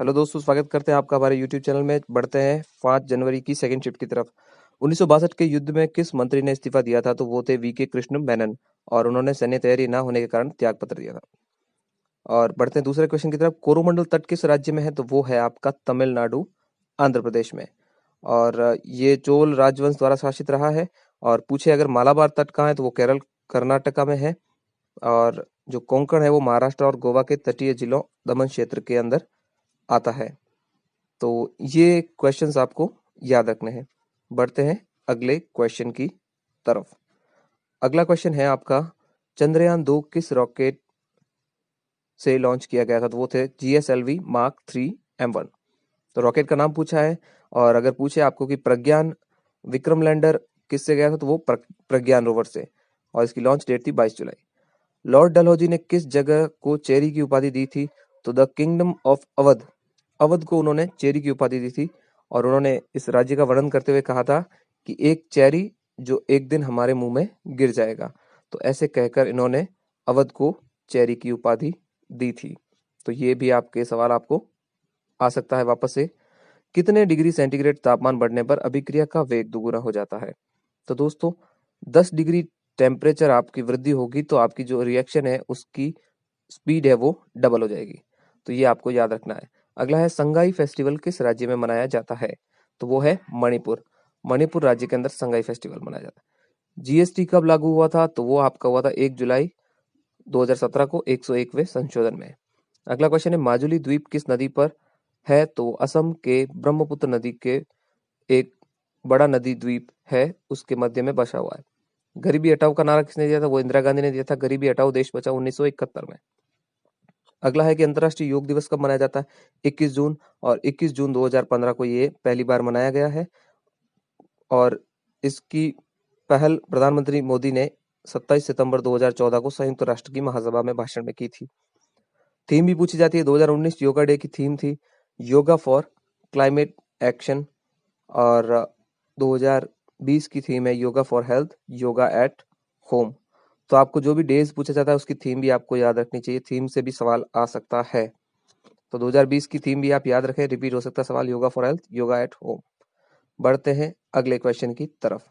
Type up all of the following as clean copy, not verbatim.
Hello दोस्तों, स्वागत करते हैं आपका हमारे यूट्यूब चैनल में। बढ़ते हैं 5 जनवरी की सेकंड शिफ्ट की तरफ। 1962 के युद्ध में किस मंत्री ने इस्तीफा दिया था? तो वो थे वीके कृष्ण मेनन, और उन्होंने सैन्य तैयारी ना होने के कारण त्याग पत्र दिया था। और बढ़ते हैं दूसरे क्वेश्चन की तरफ। कोरोमंडल तट किस राज्य में है? तो वो है आपका तमिलनाडु, आंध्र प्रदेश में। और ये चोल राजवंश द्वारा शासित रहा है। और पूछे अगर मालाबार तट कहाँ है, तो वो केरल कर्नाटका में है। और जो कोंकण है वो महाराष्ट्र और गोवा के तटीय जिलों दमन क्षेत्र के अंदर आता है। तो ये क्वेश्चंस आपको याद रखने हैं। बढ़ते हैं अगले क्वेश्चन की तरफ। अगला क्वेश्चन है आपका, चंद्रयान 2 किस रॉकेट से लॉन्च किया गया था? तो वो थे GSLV Mark 3 M1। तो रॉकेट का नाम पूछा है। और अगर पूछे आपको कि प्रज्ञान विक्रम लैंडर किससे गया था, तो वो प्रज्ञान रोवर से। और इसकी लॉन्च डेट थी 22 जुलाई। लॉर्ड डलहौजी ने किस जगह को चेरी की उपाधि दी थी? तो the kingdom of Awadh, Awadh को उन्होंने चेरी की उपाधि दी थी। और उन्होंने इस राज्य का वर्णन करते हुए कहा था कि एक चेरी जो एक दिन हमारे मुंह में गिर जाएगा। तो ऐसे कहकर इन्होंने अवध को चेरी की उपाधि दी थी। तो ये भी आपके सवाल आपको आ सकता है वापस से। कितने डिग्री सेंटीग्रेड तापमान बढ़ने पर अभिक्रिया का वेग दोगुना हो जाता है? तो दोस्तों 10 डिग्री टेम्परेचर आपकी वृद्धि होगी तो आपकी जो रिएक्शन है उसकी स्पीड है वो डबल हो जाएगी। तो ये आपको याद रखना है। अगला है, संगाई फेस्टिवल किस राज्य में मनाया जाता है? तो वो है मणिपुर। मणिपुर राज्य के अंदर संगाई फेस्टिवल मनाया जाता है। जीएसटी कब लागू हुआ था? तो वो आपका हुआ था 1 जुलाई 2017 को 101वें संशोधन में। अगला क्वेश्चन है, माजुली द्वीप किस नदी पर है? तो असम के ब्रह्मपुत्र नदी के एक बड़ा नदी द्वीप है, उसके मध्य में बसा हुआ है। गरीबी हटाओ का नारा किसने दिया था? वो इंदिरा गांधी ने दिया था। गरीबी हटाओ देश बचाओ 1971 में। अगला है कि अंतर्राष्ट्रीय योग दिवस कब मनाया जाता है? 21 जून। और 21 जून 2015 को ये पहली बार मनाया गया है। और इसकी पहल प्रधानमंत्री मोदी ने 27 सितंबर 2014 को संयुक्त राष्ट्र की महासभा में भाषण में की थी। थीम भी पूछी जाती है। 2019 योगा डे की थीम थी योगा फॉर क्लाइमेट एक्शन। और 2020 की थीम है yoga for health, yoga at home. तो आपको जो भी डेज पूछा जाता है उसकी थीम भी आपको याद रखनी चाहिए। थीम से भी सवाल आ सकता है। तो 2020 की थीम भी आप याद रखें, रिपीट हो सकता है सवाल, yoga for health, yoga at home. बढ़ते हैं अगले क्वेश्चन की तरफ।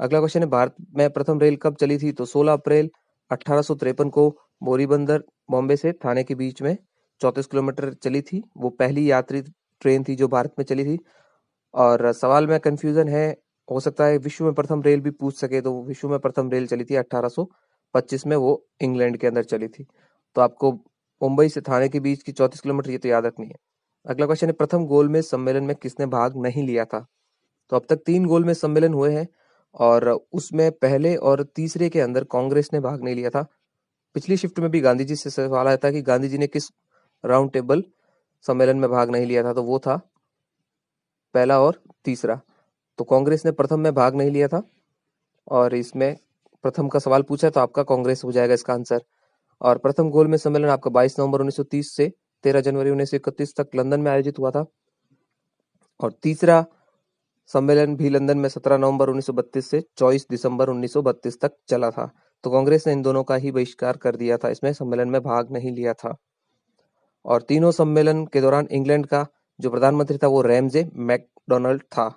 अगला क्वेश्चन है, भारत में प्रथम रेल कब चली थी? तो 16 अप्रैल 1853 को बोरीबंदर बॉम्बे से थाने के बीच में 34 किलोमीटर चली थी। वो पहली यात्री ट्रेन थी जो भारत में चली थी। और सवाल में कंफ्यूजन है, हो सकता है विश्व में प्रथम रेल भी पूछ सके। तो विश्व में प्रथम रेल चली थी 1825 में, वो इंग्लैंड के अंदर चली थी। तो आपको मुंबई से थाने के बीच की 34 किलोमीटर ये तो याद रखनी है। अगला क्वेश्चन है, प्रथम गोलमेज सम्मेलन में किसने भाग नहीं लिया था? तो अब तक 3 गोलमेज सम्मेलन हुए हैं और उसमें पहले और तीसरे के अंदर कांग्रेस ने भाग नहीं लिया था। पिछली शिफ्ट में भी गांधी जी से सवाल आया था कि गांधी जी ने किस राउंड टेबल सम्मेलन में भाग नहीं लिया था? तो वो था पहला और तीसरा। तो कांग्रेस ने प्रथम में भाग नहीं लिया था। और इसमें प्रथम का सवाल पूछा तो आपका कांग्रेस हो जाएगा इसका आंसर। और प्रथम गोलमेज सम्मेलन आपका 22 नवंबर 1930 से 13 जनवरी 1931 तक लंदन में आयोजित हुआ था। और तीसरा सम्मेलन भी लंदन में 17 नवंबर 1932 से 24 दिसंबर 1932 तक चला था। तो कांग्रेस ने इन दोनों का ही बहिष्कार कर दिया था, इसमें सम्मेलन में भाग नहीं लिया था। और तीनों सम्मेलन के दौरान इंग्लैंड का जो प्रधानमंत्री था वो रैमजे मैकडोनाल्ड था।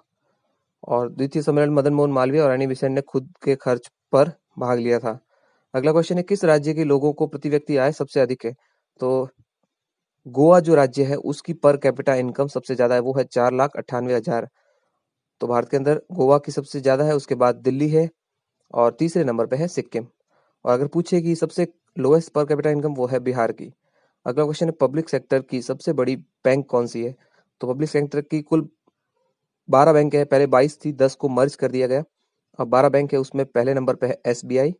और द्वितीय सम्मेलन मदन मोहन मालवीय और एनी बेसेंट ने खुद के खर्च पर भाग लिया था। अगला क्वेश्चन है, किस राज्य के लोगों को प्रति व्यक्ति आय सबसे अधिक है? तो गोवा जो राज्य है उसकी पर कैपिटा इनकम सबसे ज्यादा है, वो है 4,98,000। तो भारत के अंदर गोवा की सबसे ज्यादा है, उसके बाद दिल्ली है और तीसरे नंबर पे है सिक्किम। और अगर पूछे कि सबसे लोएस्ट पर कैपिटा इनकम, वो है बिहार की। अगला क्वेश्चन है, पब्लिक सेक्टर की सबसे बड़ी बैंक कौन सी है? तो पब्लिक सेक्टर की कुल 12 बैंक है, पहले 22 थी, 10 को मर्ज कर दिया गया। अब 12 बैंक है, उसमें पहले नंबर पे है SBI।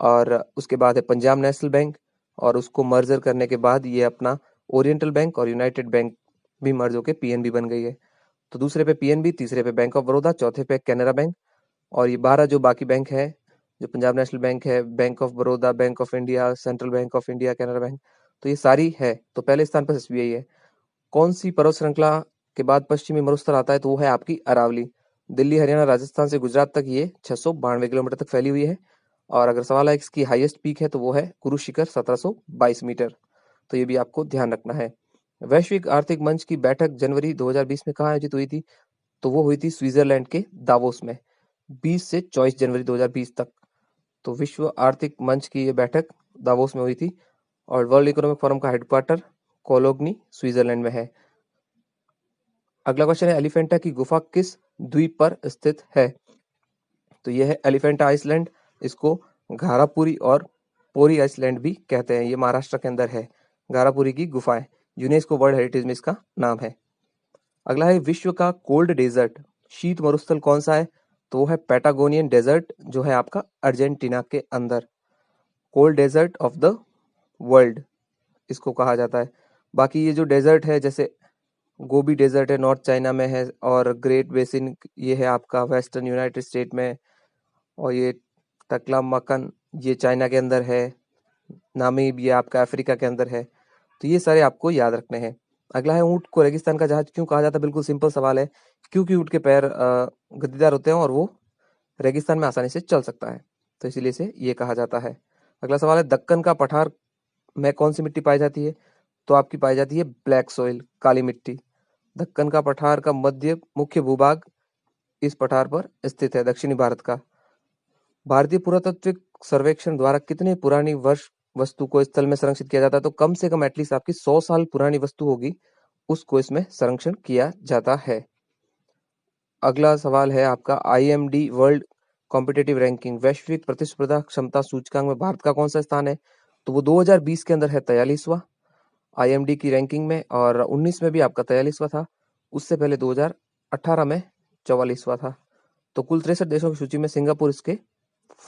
और उसके बाद है पंजाब नेशनल बैंक। और उसको मर्जर करने के बाद ये अपना ओरिएंटल बैंक और यूनाइटेड बैंक भी मर्ज होकर PNB बन गई है। तो दूसरे पे PNB, तीसरे पे बैंक ऑफ बड़ौदा, चौथे पे कैनरा बैंक। और ये 12 जो बाकी बैंक है, जो पंजाब नेशनल बैंक है, bank of Baroda, bank of India, central bank of India, Canara bank, तो ये सारी है। तो पहले स्थान पर SBI है। कौन सी पर्वत श्रृंखला के बाद पश्चिमी मरुस्थल आता है? तो वो है आपकी अरावली। दिल्ली, हरियाणा, राजस्थान से गुजरात तक ये 692 किलोमीटर तक फैली हुई है। और अगर सवाल है इसकी हाईएस्ट पीक है तो वो है गुरु शिखर 1722 मीटर। तो ये भी आपको ध्यान रखना है। वैश्विक आर्थिक मंच की बैठक जनवरी 2020 में कहाँ आयोजित हुई थी? तो वो हुई थी स्विट्जरलैंड के दावोस में 20 से 24 जनवरी 2020 तक। तो विश्व आर्थिक मंच की ये बैठक दावोस में हुई थी और वर्ल्ड इकोनॉमिक फोरम का हेडक्वार्टर कोलोग्नी स्विट्जरलैंड में है। अगला क्वेश्चन है, एलिफेंटा की गुफा किस द्वीप पर स्थित है? तो यह है एलिफेंटा आइसलैंड। इसको घारापुरी और पोरी आइसलैंड भी कहते हैं। ये महाराष्ट्र के अंदर है। घारापुरी की गुफाएं यूनेस्को वर्ल्ड हेरिटेज में इसका नाम है। अगला है, विश्व का कोल्ड डेजर्ट शीत मरुस्थल कौन सा है? तो वो है पैटागोनियन डेजर्ट, जो है आपका अर्जेंटीना के अंदर। Cold desert of the world इसको कहा जाता है। बाकी ये जो डेजर्ट है, जैसे गोबी डेजर्ट है नॉर्थ चाइना में है, और ग्रेट बेसिन ये है आपका वेस्टर्न यूनाइटेड स्टेट में, और ये तकलामकन ये चाइना के अंदर है, नामीब ये आपका अफ्रीका के अंदर है। तो ये सारे आपको याद रखने हैं। अगला है, ऊंट को रेगिस्तान का जहाज क्यों कहा जाता है? बिल्कुल सिंपल सवाल है, क्योंकि ऊंट के पैर गद्दीदार होते हैं और वो रेगिस्तान में आसानी से चल सकता है, तो इसीलिए से ये कहा जाता है। अगला सवाल है, दक्कन का पठार में कौन सी मिट्टी पाई जाती है? तो आपकी पाई जाती है ब्लैक सॉइल, काली मिट्टी। दक्कन का पठार का मध्य मुख्य भूभाग इस पठार पर स्थित है, दक्षिणी भारत का। भारतीय पुरातात्विक सर्वेक्षण द्वारा कितने पुरानी वर्ष वस्तु को स्थल में संरक्षित किया जाता है? तो कम से कम एटलीस्ट आपकी 100 साल पुरानी वस्तु होगी, उसको इसमें संरक्षण किया जाता है। अगला सवाल है आपका, IMD वर्ल्ड कॉम्पिटिटिव रैंकिंग वैश्विक प्रतिस्पर्धा क्षमता सूचकांक में भारत का कौन सा स्थान है? तो वो 2020 के अंदर है 43वां IMD की रैंकिंग में, और 19 में भी आपका 43वां था। उससे पहले 2018 में 44वां था। तो कुल 63 देशों की सूची में सिंगापुर इसके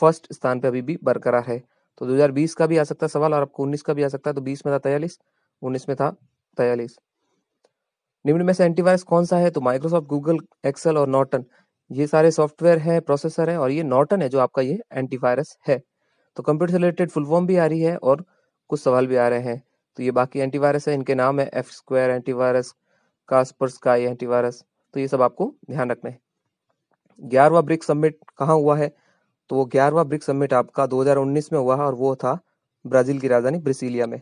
फर्स्ट स्थान पे अभी भी बरकरार है। तो 2020 का भी आ सकता है सवाल, और आपको 19 का भी आ सकता है। तो 20 में था 43, 19 में था 43। निम्न में से एंटीवायरस कौन सा है? तो माइक्रोसॉफ्ट, गूगल, एक्सेल और नॉर्टन ये सारे सॉफ्टवेयर है, प्रोसेसर है, और ये नॉर्टन है जो आपका ये एंटीवायरस है। तो कंप्यूटर से रिलेटेड फुल फॉर्म भी आ रही है और कुछ सवाल भी आ रहे हैं। तो ये बाकी एंटीवायरस है, इनके नाम है F2 एंटीवायरस, कास्परस्काई एंटीवायरस। तो ये सब आपको ध्यान रखना है। 11वां ब्रिक्स समिट कहाँ हुआ है? तो वो 11वां ब्रिक्स समिट आपका 2019 में हुआ है, और वो था ब्राजील की राजधानी ब्रिसिलिया में।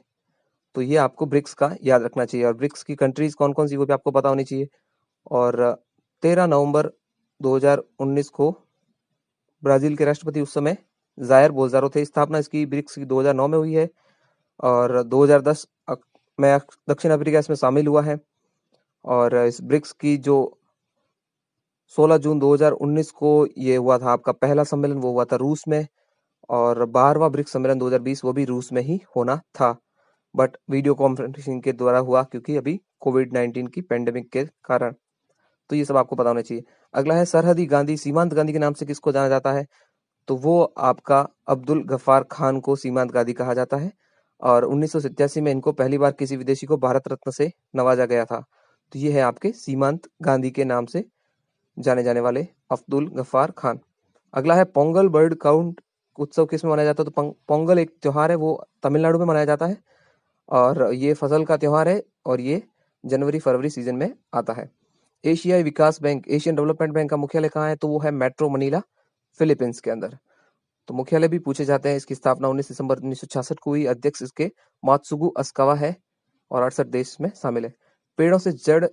तो ये आपको ब्रिक्स का याद रखना चाहिए, और ब्रिक्स की कंट्रीज कौन कौन सी वो भी आपको पता होनी चाहिए। और 13 नवंबर 2019 को ब्राजील के राष्ट्रपति उस समय जायर बोल्सोनारो थे। स्थापना इसकी ब्रिक्स की 2009 में हुई है, और 2010 में दक्षिण अफ्रीका इसमें शामिल हुआ है। और इस ब्रिक्स की जो 16 जून 2019 को ये हुआ था आपका पहला सम्मेलन, वो हुआ था रूस में। और 12वां ब्रिक्स सम्मेलन 2020 वो भी रूस में ही होना था, बट वीडियो कॉन्फ्रेंसिंग के द्वारा हुआ, क्योंकि अभी कोविड-19 की पेंडेमिक के कारण। तो ये सब आपको पता होना चाहिए। अगला है, सरहदी गांधी सीमांत गांधी के नाम से किसको जाना जाता है? तो वो आपका अब्दुल गफ्फार खान को सीमांत गांधी कहा जाता है, और 1987 में इनको पहली बार किसी विदेशी को भारत रत्न से नवाजा गया था। तो ये है आपके सीमांत गांधी के नाम से जाने जाने वाले अब्दुल गफ्फार खान। अगला है, पोंगल बर्ड काउंट उत्सव किस में मनाया जाता है? तो पोंगल एक त्योहार है, वो तमिलनाडु में मनाया जाता है, और ये फसल का त्योहार है, और ये जनवरी फरवरी सीजन में आता है। एशियाई विकास बैंक, एशियन डेवलपमेंट बैंक का मुख्यालय कहाँ है? तो वो है मेट्रो मनीला, फिलीपींस के अंदर। तो मुख्यालय भी पूछे जाते हैं। इसकी स्थापना 19 दिसंबर 1966 को हुई। अध्यक्ष इसके मात्सुगु अस्कावा है, और 68 देश में शामिल है। पेड़ों से जड़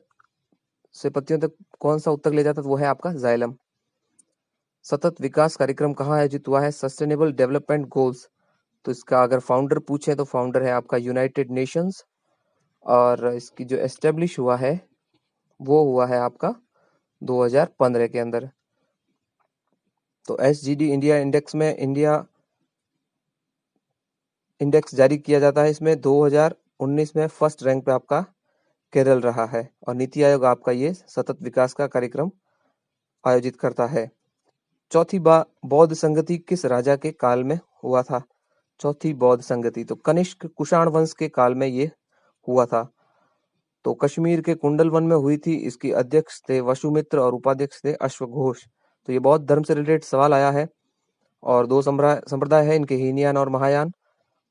से पत्तियों तक कौन सा उत्तक ले जाता है? वो है आपका जाइलम। सतत विकास कार्यक्रम कहाँ आयोजित हुआ है? Sustainable development goals. तो इसका अगर फाउंडर पूछे तो फाउंडर है आपका यूनाइटेड नेशंस, और इसकी जो एस्टेब्लिश हुआ है वो हुआ है आपका 2015 के अंदर। तो SGD इंडिया इंडेक्स में इंडिया इंडेक्स जारी किया जाता है। इसमें 2019 में फर्स्ट रैंक पे आपका केरल रहा है, और नीति आयोग आपका ये सतत विकास का कार्यक्रम आयोजित करता है। चौथी बौद्ध संगति किस राजा के काल में हुआ था? चौथी बौद्ध संगति तो कनिष्क कुषाण वंश के काल में ये हुआ था। तो कश्मीर के कुंडल वन में हुई थी। इसकी अध्यक्ष थे वसुमित्र और उपाध्यक्ष थे अश्वघोष। तो ये बौद्ध धर्म से रिलेटेड सवाल आया है, और दो संप्रदाय है इनके, हीनयान और महायान।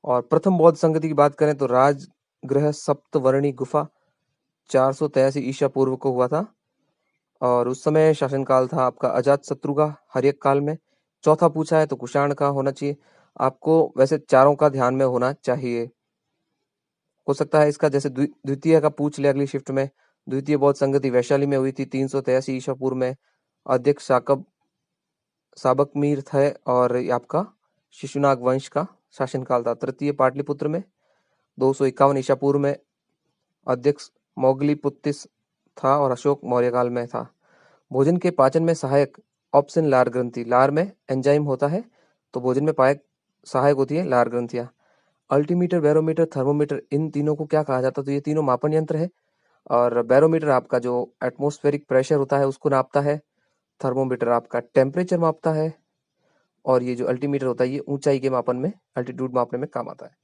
और प्रथम बौद्ध संगति की बात करें तो राजगृह सप्तवर्णी गुफा 483 ईसा पूर्व को हुआ था, और उस समय शासनकाल था आपका अजात शत्रु का हर्यक काल में। चौथा पूछा है तो कुषाण का होना चाहिए। आपको वैसे चारों का ध्यान में होना चाहिए। हो सकता है इसका, जैसे द्वितीय का पूछ ले अगली शिफ्ट में। द्वितीय बौद्ध संगति वैशाली में हुई थी 383 ईसा पूर्व में। अध्यक्ष साबक मीर थे और ये आपका शिशुनाग वंश का शासनकाल था। तृतीय पाटलिपुत्र में 251 ईसा पूर्व में। अध्यक्ष मोगलीपुत्तिस था और अशोक मौर्य काल में था। भोजन के पाचन में सहायक ऑप्शन लार ग्रंथि। लार में एंजाइम होता है तो भोजन में सहायक होती है लार ग्रंथियां। अल्टीमीटर, बैरोमीटर, थर्मोमीटर, इन तीनों को क्या कहा जाता है? तो ये तीनों मापन यंत्र है। और बैरोमीटर आपका जो एटमॉस्फेरिक प्रेशर होता है उसको नापता है। थर्मोमीटर आपका टेम्परेचर मापता है। और ये जो अल्टीमीटर होता है ये ऊंचाई के मापन में, अल्टीट्यूड मापने में काम आता है।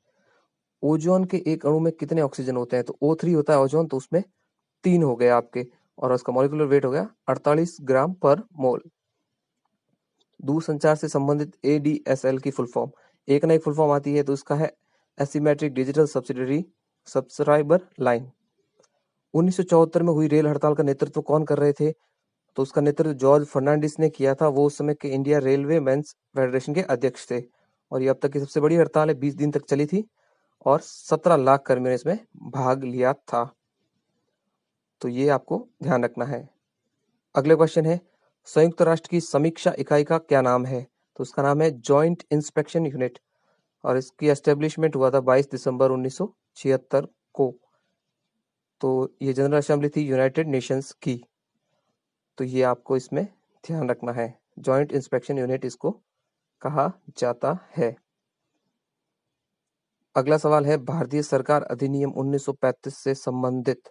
ओजोन के एक अणु में कितने ऑक्सीजन होते हैं? तो O3 होता है ओजोन, तो उसमें 3 हो गए आपके। और उसका मॉलिक्यूलर वेट हो गया 48 ग्राम पर मोल। दूरसंचार से संबंधित ADSL की फुल फॉर्म, एक ना एक फुल फॉर्म आती है, तो इसका है एसिमेट्रिक डिजिटल सब्सक्राइबर लाइन। 1974 में हुई रेल हड़ताल का नेतृत्व कौन कर रहे थे? तो उसका नेतृत्व जॉर्ज फर्नांडिस ने किया था। वो उस समय के इंडिया रेलवे मेंस फेडरेशन के अध्यक्ष थे। और ये अब तक की सबसे बड़ी हड़ताल है, 20 दिन तक चली थी और 17 लाख कर्मियों ने इसमें भाग लिया था। तो ये आपको ध्यान रखना है। अगले क्वेश्चन है, संयुक्त राष्ट्र की समीक्षा इकाई का क्या नाम है? तो उसका नाम है जॉइंट इंस्पेक्शन यूनिट। और इसकी एस्टेब्लिशमेंट हुआ था 22 दिसंबर 1976 को। तो ये जनरल असेंबली थी यूनाइटेड नेशंस की। तो ये आपको इसमें ध्यान रखना है, जॉइंट इंस्पेक्शन यूनिट इसको कहा जाता है। अगला सवाल है, भारतीय सरकार अधिनियम 1935 से संबंधित।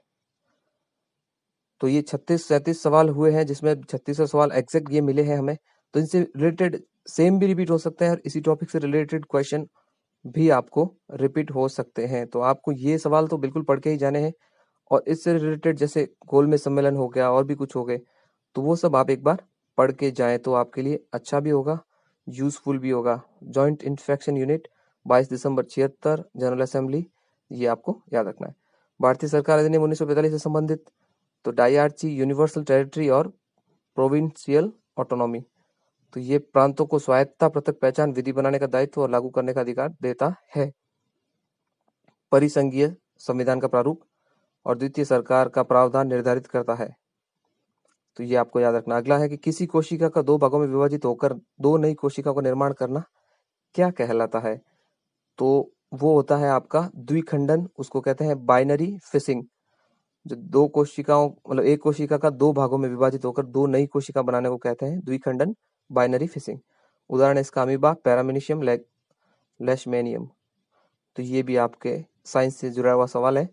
तो ये 36-37 सवाल हुए हैं, जिसमें 36 सवाल एग्जैक्ट ये मिले हैं हमें। तो इनसे रिलेटेड सेम भी रिपीट हो सकते हैं और इसी टॉपिक से रिलेटेड क्वेश्चन भी आपको रिपीट हो सकते हैं। तो आपको ये सवाल तो बिल्कुल पढ़ के ही जाने हैं। और इससे रिलेटेड जैसे गोलमेज सम्मेलन हो गया और भी कुछ हो गए, तो वो सब आप एक बार पढ़ के जाएं तो आपके लिए अच्छा भी होगा, यूजफुल भी होगा। जॉइंट इंस्पेक्शन यूनिट 22 दिसंबर 76 जनरल असेंबली, ये आपको याद रखना है। भारतीय सरकार अधिनियम 1945 से संबंधित, तो डायआर्ची, यूनिवर्सल टेरिटरी और प्रोविंशियल ऑटोनॉमी। तो ये प्रांतों को स्वायत्तता, पृथक पहचान, विधि बनाने का दायित्व और लागू करने का अधिकार देता है। परिसंघीय संविधान का प्रारूप और द्वितीय सरकार का प्रावधान निर्धारित करता है। तो ये आपको याद रखना। अगला है कि किसी कोशिका का 2 भागों में विभाजित होकर 2 नई कोशिका का निर्माण करना क्या कहलाता है? तो वो होता है आपका द्विखंडन, उसको कहते हैं बाइनरी फिशिंग। जो 2 कोशिकाओं, मतलब एक कोशिका का 2 भागों में विभाजित होकर 2 नई कोशिका बनाने को कहते हैं द्विखंडन, बाइनरी फिशिंग। उदाहरण है इसका अमीबा, पैरामीशियम, लेशमेनियम। तो ये भी आपके साइंस से जुड़ा हुआ सवाल है,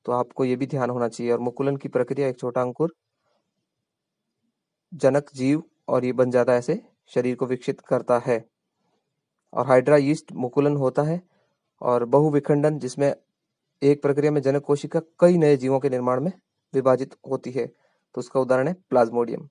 तो आपको ये भी ध्यान होना चाहिए। और मुकुलन की प्रक्रिया, एक छोटा अंकुर जनक जीव और ये बन जाता है, ऐसे शरीर को विकसित करता है। और हाइड्रा यीस्ट मुकुलन होता है। और बहुविखंडन, जिसमें एक प्रक्रिया में जनक कोशिका कई नए जीवों के निर्माण में विभाजित होती है, तो उसका उदाहरण है प्लाज्मोडियम।